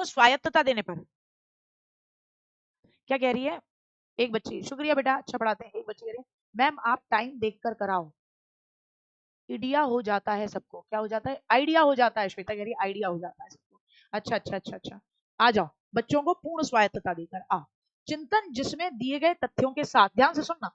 स्वायत्तता देने पर। क्या कह रही है एक बच्ची? शुक्रिया बेटा, अच्छा पढ़ाते हैं। एक बच्ची कह रही है मैम आप टाइम देखकर कराओ। आइडिया हो जाता है सबको। क्या हो जाता है? आइडिया हो जाता है। श्वेता कह रही है आइडिया हो जाता है सबको। अच्छा अच्छा अच्छा अच्छा, आ जाओ। बच्चों को पूर्ण स्वायत्तता देकर आ। चिंतन जिसमें दिए गए तथ्यों के साथ, ध्यान से सुनना,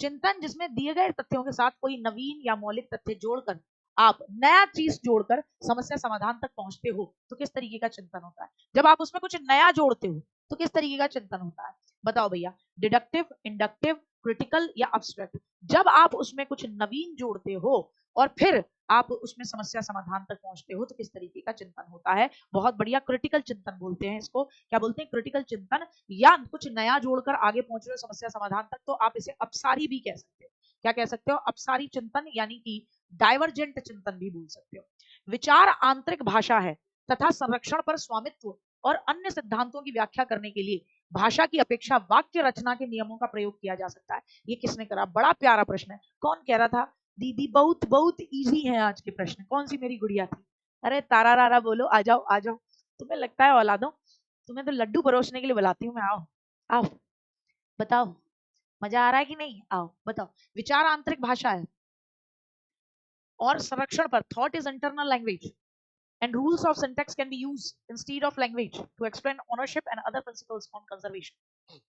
चिंतन जिसमें दिए गए तथ्यों के साथ कोई नवीन या मौलिक तथ्य जोड़कर आप नया चीज जोड़कर समस्या समाधान तक पहुंचते हो तो किस तरीके का चिंतन होता है? जब आप उसमें कुछ नया जोड़ते हो तो किस तरीके का चिंतन होता है? बताओ भैया, डिडक्टिव, इंडक्टिव, क्रिटिकल या अब्स्ट्रैक्ट? जब आप उसमें कुछ नवीन जोड़ते हो और फिर आप उसमें समस्या समाधान तक पहुंचते हो तो किस तरीके का चिंतन होता है? बहुत बढ़िया, क्रिटिकल चिंतन बोलते हैं इसको। क्या बोलते हैं? क्रिटिकल चिंतन, या कुछ नया जोड़कर आगे पहुंच रहे हो समस्या समाधान तक, तो आप इसे अपसारी भी कह सकते हो। क्या कह सकते हो? अपसारी चिंतन, यानी कि डाइवर्जेंट चिंतन भी बोल सकते हो। विचार आंतरिक भाषा है तथा संरक्षण पर स्वामित्व और अन्य सिद्धांतों की व्याख्या करने के लिए भाषा की अपेक्षा वाक्य रचना के नियमों का प्रयोग किया जा सकता है। ये किसने करा? बड़ा प्यारा प्रश्न है। कौन कह रहा था? दीदी बहुत बहुत इजी है आज के प्रश्न। कौन सी मेरी गुड़िया थी? अरे तारा रारा बोलो, आ जाओ आ जाओ। तुम्हें लगता है औलादों, तुम्हें तो लड्डू परोसने के लिए बुलाती हूँ मैं। आओ आओ, बताओ मजा आ रहा है कि नहीं? आओ बताओ। विचार आंतरिक भाषा है और संरक्षण पर, thought is internal language and rules of syntax can be used instead of language to explain ownership and other principles on conservation।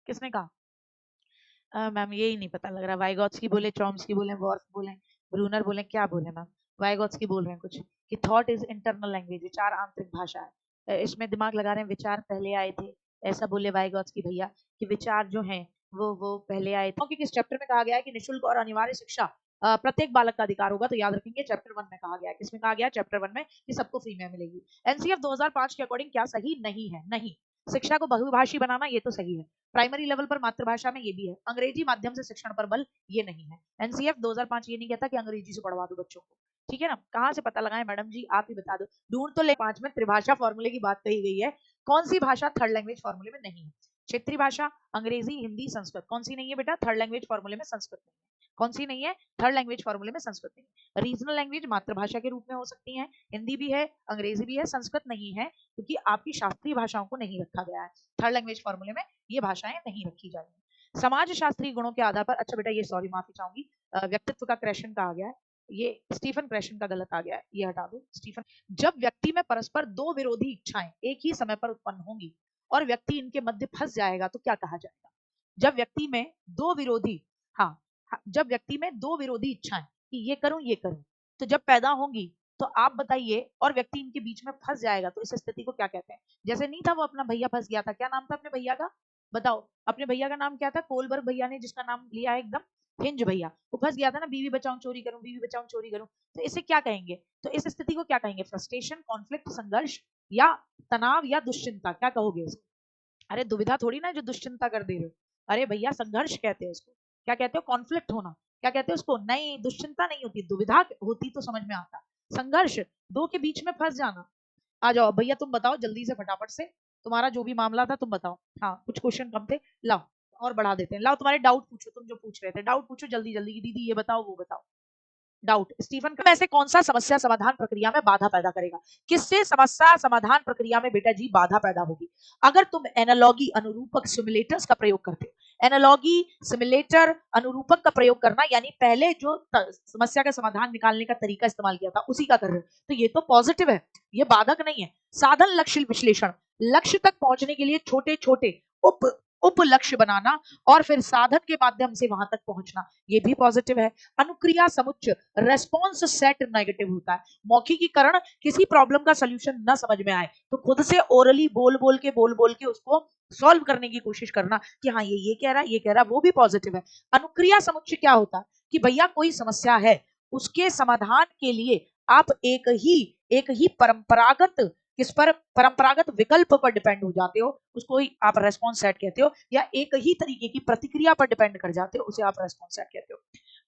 किसने कहा? मैम यही नहीं पता लग रहा। वाइगॉट्स्की बोले, चॉम्स्की बोले, वॉर्फ बोले, ब्रूनर बोले, क्या बोले मैम? वाइगॉट्स्की बोल रहे हैं कुछ कि थॉट इज इंटरनल लैंग्वेज, विचार आंतरिक भाषा है। इसमें दिमाग लगा रहे हैं, विचार पहले आए थे, ऐसा बोले वाइगॉट्स्की भैया कि विचार जो हैं वो पहले आए थे। क्योंकि इस चैप्टर में कहा गया है कि निःशुल्क और अनिवार्य शिक्षा प्रत्येक बालक का अधिकार होगा। तो याद रखेंगे चैप्टर 1 में कहा गया है। किसमें कहा गया? चैप्टर 1 में, कि सबको फ्री में मिलेगी। एनसीएफ 2005 के अकॉर्डिंग क्या सही नहीं है? नहीं। शिक्षा को बहुभाषी बनाना ये तो सही है। प्राइमरी लेवल पर मातृभाषा में ये भी है। अंग्रेजी माध्यम से शिक्षण पर बल, ये नहीं है। एनसीएफ 2005 ये नहीं कहता कि अंग्रेजी से पढ़वा दो बच्चों को। ठीक है ना? कहां से पता लगाएं मैडम जी? आप ही बता दो। ढूंढ तो ले। 5 में त्रिभाषा फॉर्मूले की बात कही गई है। कौन सी भाषा थर्ड लैंग्वेज फॉर्मूले में नहीं है? क्षेत्रीय भाषा, अंग्रेजी, हिंदी, संस्कृत। कौन सी नहीं है बेटा थर्ड लैंग्वेज फॉर्मूले में? संस्कृत नहीं है। कौन सी नहीं है थर्ड लैंग्वेज फॉर्मूले में? संस्कृत नहीं है। रीजनल लैंग्वेज मातृभाषा के रूप में हो सकती है, हिंदी भी है, अंग्रेजी भी है, संस्कृत नहीं है, क्योंकि आपकी शास्त्रीय भाषाओं को नहीं रखा गया है थर्ड लैंग्वेज फॉर्मूले में। ये भाषाएं नहीं रखी जाएंगी। समाज शास्त्रीय गुणों के आधार पर, अच्छा बेटा ये सॉरी माफी चाहूंगी, व्यक्तित्व का क्रैशन कहा गया है, ये स्टीफन क्रैशन का गलत आ गया है, ये हटा दो स्टीफन। जब व्यक्ति में परस्पर दो विरोधी इच्छाएं एक ही समय पर उत्पन्न होंगी और व्यक्ति इनके मध्य फंस जाएगा तो क्या कहा जाएगा? जब व्यक्ति में दो विरोधी, हाँ, जब व्यक्ति में दो विरोधी इच्छाएं कि ये करूं ये करूं, तो जब पैदा होंगी तो आप बताइए, और व्यक्ति इनके बीच में फंस जाएगा, तो इस स्थिति को क्या कहते हैं? जैसे नहीं था वो अपना भैया फंस गया था, क्या नाम था अपने भैया का? बताओ, अपने भैया का नाम क्या था? कोलबर्ग भैया ने जिसका नाम लिया है एकदम, हिंज भैया, वो फंस गया था ना, बीवी बचाऊं चोरी करूं, बीवी बचाऊं चोरी करूं। तो इसे क्या कहेंगे? तो इस स्थिति को क्या कहेंगे? फ्रस्ट्रेशन, कॉन्फ्लिक्ट, संघर्ष, या तनाव, या दुश्चिंता? क्या कहोगे इसको? अरे दुविधा थोड़ी ना जो दुश्चिंता कर दे रहे हो। अरे भैया संघर्ष कहते हैं इसको। क्या कहते हो? कॉन्फ्लिक्ट होना। क्या कहते हो उसको? नहीं, दुश्चिंता नहीं होती, दुविधा होती तो समझ में आता। संघर्ष, दो के बीच में फंस जाना। आ जाओ भैया, तुम बताओ जल्दी से फटाफट से, तुम्हारा जो भी मामला था तुम बताओ। हाँ कुछ क्वेश्चन कम थे, लाओ और बढ़ा देते हैं। लाओ तुम्हारे डाउट पूछो, तुम जो पूछ रहे थे डाउट पूछो जल्दी जल्दी। दीदी ये बताओ वो बताओ। डाउट स्टीफन में से कौन सा समस्या समाधान प्रक्रिया में बाधा पैदा करेगा? किससे समस्या समाधान प्रक्रिया में बेटा जी बाधा पैदा होगी? अगर तुम एनालॉगी, अनुरूपक, सिमुलेटर्स का प्रयोग करते हो। एनालॉगी, सिमुलेटर, अनुरूपक का प्रयोग करना, यानी पहले जो समस्या का समाधान निकालने का तरीका इस्तेमाल किया था उसी का कर रहे हो, तो ये तो पॉजिटिव है, ये बाधक नहीं है। साधन लक्ष्य विश्लेषण, लक्ष्य तक पहुंचने के लिए छोटे छोटे उप उप लक्ष्य बनाना और फिर साधन के माध्यम से वहां तक पहुंचना, ये भी पॉजिटिव है। अनुक्रिया समुच्चय, रेस्पॉन्स सेट नेगेटिव होता है। मौखिकीकरण, किसी प्रॉब्लम का सॉल्यूशन न समझ में आए तो खुद से ओरली बोल बोल के उसको सॉल्व करने की कोशिश करना कि हाँ ये कह रहा है, ये कह रहा है, वो भी पॉजिटिव है। अनुक्रिया समुच्चय क्या होता है? कि भैया कोई समस्या है, उसके समाधान के लिए आप एक ही परंपरागत, किस पर? परंपरागत विकल्प पर डिपेंड हो जाते हो, उसको ही आप रेस्पॉन्स सेट कहते हो, या एक ही तरीके की प्रतिक्रिया पर डिपेंड कर जाते हो, उसे आप रेस्पॉन्स सेट कहते हो।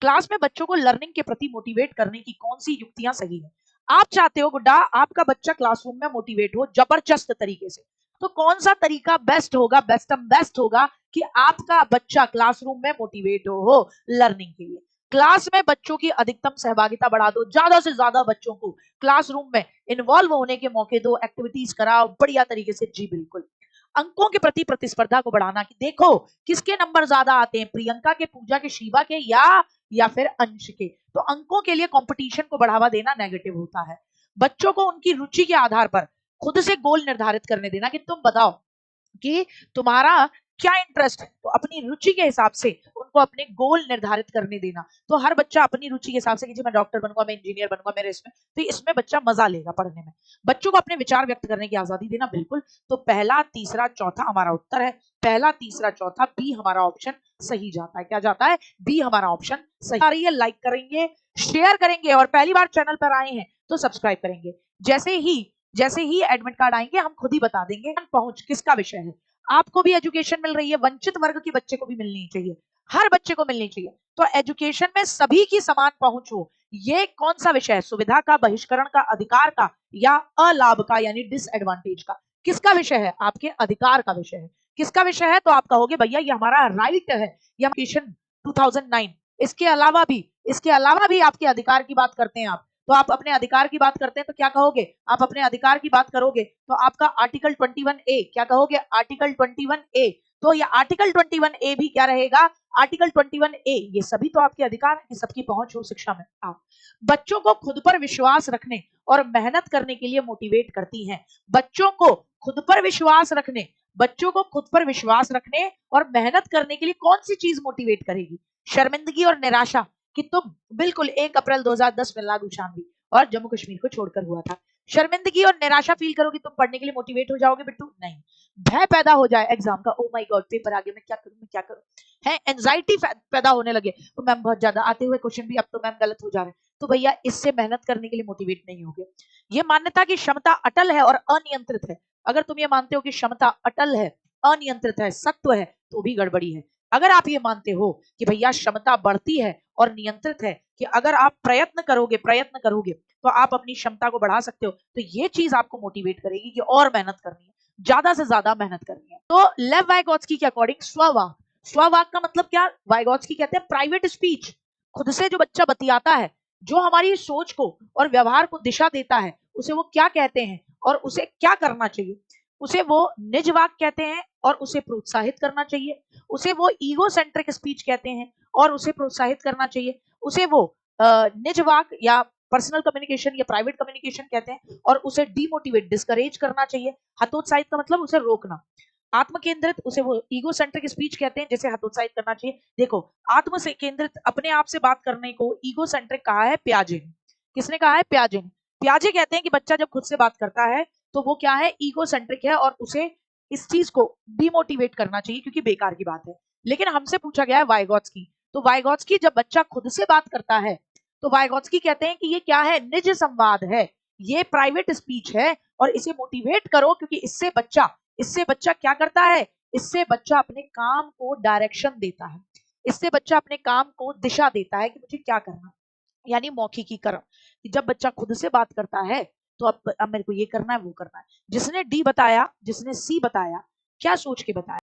क्लास में बच्चों को लर्निंग के प्रति मोटिवेट करने की कौन सी युक्तियां सही है? आप चाहते हो गुड्डा आपका बच्चा क्लासरूम में मोटिवेट हो जबरदस्त तरीके से, तो कौन सा तरीका बेस्ट होगा, बेस्ट होगा कि आपका बच्चा क्लासरूम में मोटिवेट हो लर्निंग के लिए? क्लास में बच्चों की अधिकतम सहभागिता बढ़ा दो, ज्यादा से ज्यादा बच्चों को क्लासरूम में इन्वॉल्व होने के मौके दो, एक्टिविटीज कराओ बढ़िया तरीके से। जी बिल्कुल। अंकों के प्रति प्रतिस्पर्धा को बढ़ाना कि देखो किसके नंबर ज्यादा आते हैं, प्रियंका के, पूजा के, शिवा के या फिर अंश के। तो अंकों के लिए कंपटीशन को बढ़ावा देना नेगेटिव होता है। बच्चों को उनकी रुचि के आधार पर खुद से गोल निर्धारित करने देना कि तुम बताओ कि तुम्हारा क्या इंटरेस्ट है, तो अपनी रुचि के हिसाब से उनको अपने गोल निर्धारित करने देना। तो हर बच्चा अपनी रुचि के हिसाब से कि मैं डॉक्टर बनूंगा, मैं इंजीनियर बनूंगा, मेरे इसमें, तो इसमें बच्चा मजा लेगा पढ़ने में। बच्चों को अपने विचार व्यक्त करने की आजादी देना, बिल्कुल। तो पहला, तीसरा, चौथा हमारा उत्तर है। पहला, तीसरा, चौथा, बी हमारा ऑप्शन सही जाता है। क्या जाता है? बी हमारा ऑप्शन सही आ रही है। लाइक करेंगे, शेयर करेंगे, और पहली बार चैनल पर आए हैं तो सब्सक्राइब करेंगे। जैसे ही एडमिट कार्ड आएंगे हम खुद ही बता देंगे पहुंच किसका विषय है। आपको भी एजुकेशन मिल रही है, वंचित वर्ग के बच्चे को भी मिलनी चाहिए, हर बच्चे को मिलनी चाहिए। तो एजुकेशन में सभी की समान पहुंच हो। ये कौन सा विषय है? सुविधा का, बहिष्करण का, अधिकार का, या अलाभ का यानी डिसएडवांटेज का? किसका विषय है? आपके अधिकार का विषय है। किसका विषय है? तो आप कहोगे भैया ये हमारा राइट है, ये एजुकेशन 2009। इसके अलावा भी आपके अधिकार की बात करते हैं आप, तो आप अपने अधिकार की बात करते हैं तो क्या कहोगे? आप अपने अधिकार की बात करोगे तो आपका आर्टिकल 21A, क्या कहोगे? Article 21A। तो ये आर्टिकल 21A भी क्या रहेगा? Article 21A। ये सभी तो आपके अधिकार है कि सबकी पहुंच हो शिक्षा में। आप बच्चों को खुद पर विश्वास रखने और मेहनत करने के लिए मोटिवेट करती हैं। बच्चों को खुद पर विश्वास रखने, बच्चों को खुद पर विश्वास रखने और मेहनत करने के लिए कौन सी चीज मोटिवेट करेगी? शर्मिंदगी और निराशा कि तुम, बिल्कुल 1 अप्रैल 2010 में लागू शामिल और जम्मू कश्मीर को छोड़कर हुआ था। शर्मिंदगी और निराशा फील करोगे, तुम पढ़ने के लिए मोटिवेट हो जाओगे बिट्टू? नहीं। भय पैदा हो जाए एग्जाम का, ओ माय गॉड पेपर आ गया, मैं क्या करूं, है एंजाइटी पैदा होने लगे, तो मैम बहुत ज्यादा आते हुए क्वेश्चन भी अब तो मैम गलत हो जा रहे हैं, तो भैया इससे मेहनत करने के लिए मोटिवेट नहीं होगे। ये मान्यता की क्षमता अटल है और अनियंत्रित है। अगर तुम ये मानते हो कि क्षमता अटल है, अनियंत्रित है, सत्व है, तो भी गड़बड़ी है। अगर आप ये मानते हो कि भैया क्षमता बढ़ती है और नियंत्रित है, कि अगर आप प्रयत्न करोगे तो आप अपनी क्षमता को बढ़ा सकते हो, तो ये चीज आपको मोटिवेट करेगी कि और मेहनत करनी है, ज्यादा से ज्यादा मेहनत करनी है। तो लेव वाइगोत्स्की के अकॉर्डिंग स्ववाक, स्ववाक का मतलब क्या? वाइगोत्स्की कहते हैं प्राइवेट स्पीच। खुद से जो बच्चा बतियाता है, जो हमारी सोच को और व्यवहार को दिशा देता है, उसे वो क्या कहते हैं और उसे क्या करना चाहिए? उसे वो निज वाक कहते हैं और उसे प्रोत्साहित करना चाहिए। उसे वो ईगो सेंट्रिक स्पीच कहते हैं और उसे प्रोत्साहित करना चाहिए। उसे वो निज वाक या पर्सनल कम्युनिकेशन या प्राइवेट कम्युनिकेशन कहते हैं और उसे डिमोटिवेट, डिस्करेज करना चाहिए। हतोत्साहित का मतलब उसे रोकना। आत्म केंद्रित, उसे वो ईगो सेंट्रिक स्पीच कहते हैं जैसे हतोत्साहित करना चाहिए। देखो, आत्म से केंद्रित अपने आप से बात करने को ईगो सेंट्रिक कहा है प्याजे ने। किसने कहा है? प्याजे ने। प्याजे कहते हैं कि बच्चा जब खुद से बात करता है तो वो क्या है? ईगो सेंट्रिक है और उसे इस चीज को डिमोटिवेट करना चाहिए क्योंकि बेकार की बात है। लेकिन हमसे पूछा गया है वाइगोत्स्की, तो वाइगोत्स्की जब बच्चा खुद से बात करता है तो वाइगोत्स्की कहते हैं कि ये क्या है? निज संवाद है, ये प्राइवेट स्पीच है और इसे मोटिवेट करो क्योंकि इससे बच्चा क्या करता है? इससे बच्चा अपने काम को डायरेक्शन देता है, इससे बच्चा अपने काम को दिशा देता है कि मुझे क्या करना, यानी मौखिकीकरण। कि जब बच्चा खुद से बात करता है तो अब मेरे को ये करना है, वो करना है। जिसने डी बताया, जिसने सी बताया, क्या सोच के बताया?